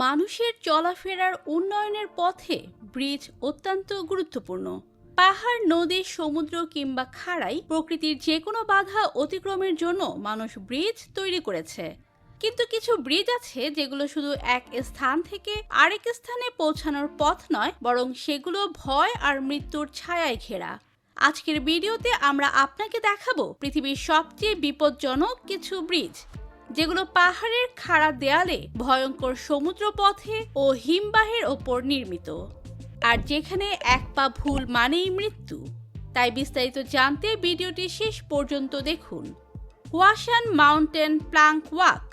মানুষের চলাফেরার উন্নয়নের পথে ব্রিজ অত্যন্ত গুরুত্বপূর্ণ। পাহাড়, নদী, সমুদ্র কিংবা খাড়াই প্রকৃতির যে কোনো বাধা অতিক্রমের জন্য মানুষ ব্রিজ তৈরি করেছে। কিন্তু কিছু ব্রিজ আছে যেগুলো শুধু এক স্থান থেকে আরেক স্থানে পৌঁছানোর পথ নয়, বরং সেগুলো ভয় আর মৃত্যুর ছায়ায় ঘেরা। আজকের ভিডিওতে আমরা আপনাকে দেখাবো পৃথিবীর সবচেয়ে বিপজ্জনক কিছু ব্রিজ, যেগুলো পাহাড়ের খাড়া দেয়ালে, ভয়ঙ্কর সমুদ্র পথে ও হিমবাহের ওপর নির্মিত, আর যেখানে এক পা ভুল মানেই মৃত্যু। তাই বিস্তারিত জানতে ভিডিওটি শেষ পর্যন্ত দেখুন। Huashan mountain Planck walk.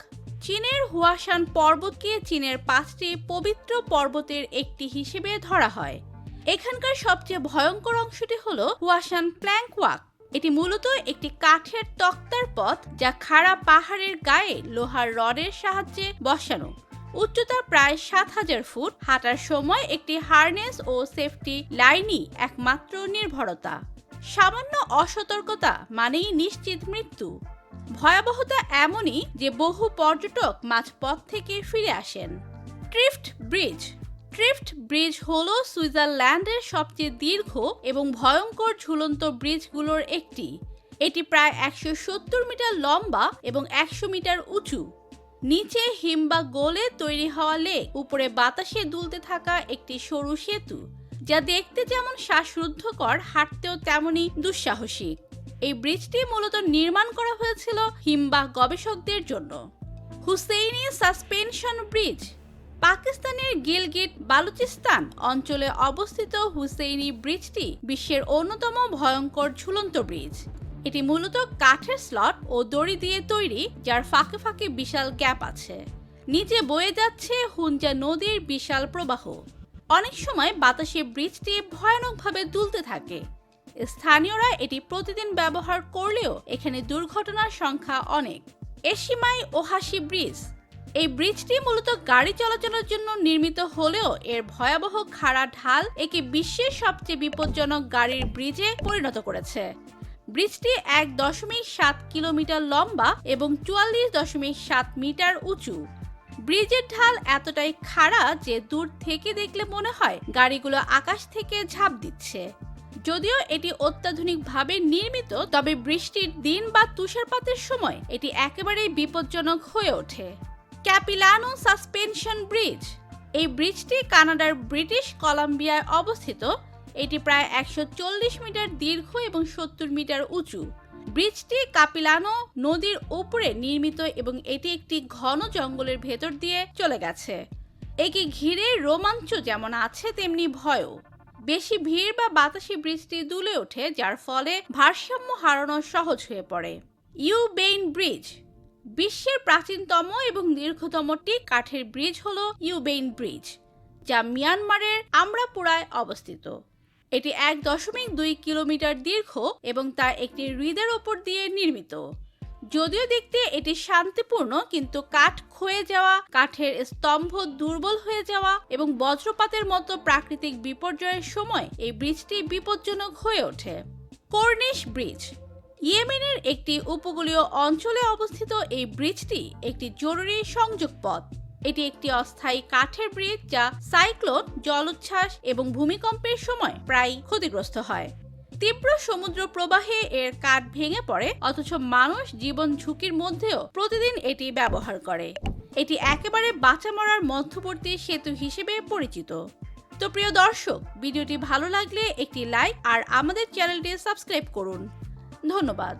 চীনের হুয়াশান পর্বতকে চীনের 5টি পবিত্র পর্বতের একটি হিসেবে ধরা হয়। এখানকার সবচেয়ে ভয়ঙ্কর অংশটি হলো হুয়াশান প্লাঙ্ক ওয়াক। এটি মূলত একটি কাঠের তক্তার পথ, যা খাড়া পাহাড়ের গায়ে লোহার রডের সাহায্যে বসানো। উচ্চতা প্রায় 7000 ফুট। হাঁটার সময় একটি হার্নেস ও সেফটি লাইনই একমাত্র নির্ভরতা। সামান্য অসতর্কতা মানেই নিশ্চিত মৃত্যু। ভয়াবহতা এমনই যে বহু পর্যটক মাঝপথ থেকে ফিরে আসেন। ট্রিফট ব্রিজ। ট্রিফট ব্রিজ হলো সুইজারল্যান্ডের সবচেয়ে দীর্ঘ এবং ভয়ঙ্কর ঝুলন্ত ব্রিজগুলোর একটি। এটি প্রায় 170 মিটার লম্বা এবং 100 মিটার উঁচু। নিচে হিমবাহ গলে তৈরি হওয়া লেক, উপরে বাতাসে দুলতে থাকা একটি সরু সেতু, যা দেখতে যেমন শ্বাসরুদ্ধকর, হাঁটতেও তেমনই দুঃসাহসিক। এই ব্রিজটি মূলত নির্মাণ করা হয়েছিল হিমবাহ গবেষকদের জন্য। Hussaini suspension bridge. পাকিস্তানের গিলগিট বালুচিস্তান অঞ্চলে অবস্থিত হুসেইনি ব্রিজটি বিশ্বের অন্যতম ভয়ঙ্কর ঝুলন্ত ব্রিজ। এটি মূলত কাঠের স্লট ও দড়ি দিয়ে তৈরি, যার ফাঁকে ফাঁকে বিশাল গ্যাপ আছে। নিচে বয়ে যাচ্ছে হুনজা নদীর বিশাল প্রবাহ। অনেক সময় বাতাসে ব্রিজটি ভয়ানকভাবে দুলতে থাকে। স্থানীয়রা এটি প্রতিদিন ব্যবহার করলেও এখানে দুর্ঘটনার সংখ্যা অনেক। এশিমাই ওহাশি ব্রিজ। এই ব্রিজটি মূলত গাড়ি চলাচলের জন্য নির্মিত হলেও এর ভয়াবহ খাড়া ঢাল একে বিশ্বের সবচেয়ে বিপজ্জনক গাড়ির ব্রিজে পরিণত করেছে। ব্রিজটি 1.7 কিলোমিটার লম্বা এবং 44.7 মিটার উঁচু। ব্রিজের ঢাল এতটাই খাড়া যে দূর থেকে দেখলে মনে হয় গাড়িগুলো আকাশ থেকে ঝাঁপ দিচ্ছে। যদিও এটি অত্যাধুনিকভাবে নির্মিত, তবে বৃষ্টির দিন বা তুষারপাতের সময় এটি একেবারেই বিপজ্জনক হয়ে ওঠে। Capilano suspension bridge. এই ব্রিজটি কানাডার ব্রিটিশ কলাম্বিয়ায় অবস্থিত। এটি প্রায় 140 মিটার দীর্ঘ এবং 70 মিটার উঁচু। ব্রিজটি কাপিলানো নদীর উপরে নির্মিত এবং এটি একটি ঘন জঙ্গলের ভেতর দিয়ে চলে গেছে। একে ঘিরে রোমাঞ্চ যেমন আছে, তেমনি ভয়ও। বেশি ভিড় বা বাতাসে ব্রিজটি দুলে ওঠে, যার ফলে ভারসাম্য হারানো সহজ হয়ে পড়ে। ইউবেইন ব্রিজ। বিশ্বের প্রাচীনতম এবং দীর্ঘতমটি কাঠের ব্রিজ হলো ইউবেইন ব্রিজ, যা মিয়ানমারের আমরাপুরায় অবস্থিত। এটি 1.2 কিলোমিটার দীর্ঘ এবং তা একটি হ্রদের ওপর দিয়ে নির্মিত। যদিও দেখতে এটি শান্তিপূর্ণ, কিন্তু কাঠ ক্ষয়ে যাওয়া, কাঠের স্তম্ভ দুর্বল হয়ে যাওয়া এবং বজ্রপাতের মতো প্রাকৃতিক বিপর্যয়ের সময় এই ব্রিজটি বিপজ্জনক হয়ে ওঠে। Corniche bridge. ইয়েমেনের একটি উপকূলীয় অঞ্চলে অবস্থিত এই ব্রিজটি একটি জরুরি সংযোগ পথ। এটি একটি অস্থায়ী কাঠের ব্রিজ যা সাইক্লোন, জলোচ্ছ্বাস এবং ভূমিকম্পের সময় প্রায় ক্ষতিগ্রস্ত হয়। তীব্র সমুদ্র প্রবাহে এর কাঠ ভেঙে পড়ে, অথচ মানুষ জীবন ঝুঁকির মধ্যেও প্রতিদিন এটি ব্যবহার করে। এটি একেবারে বাঁচা মরার মধ্যবর্তী সেতু হিসেবে পরিচিত। তো প্রিয় দর্শক, ভিডিওটি ভালো লাগলে একটি লাইক আর আমাদের চ্যানেলটি সাবস্ক্রাইব করুন। ধন্যবাদ।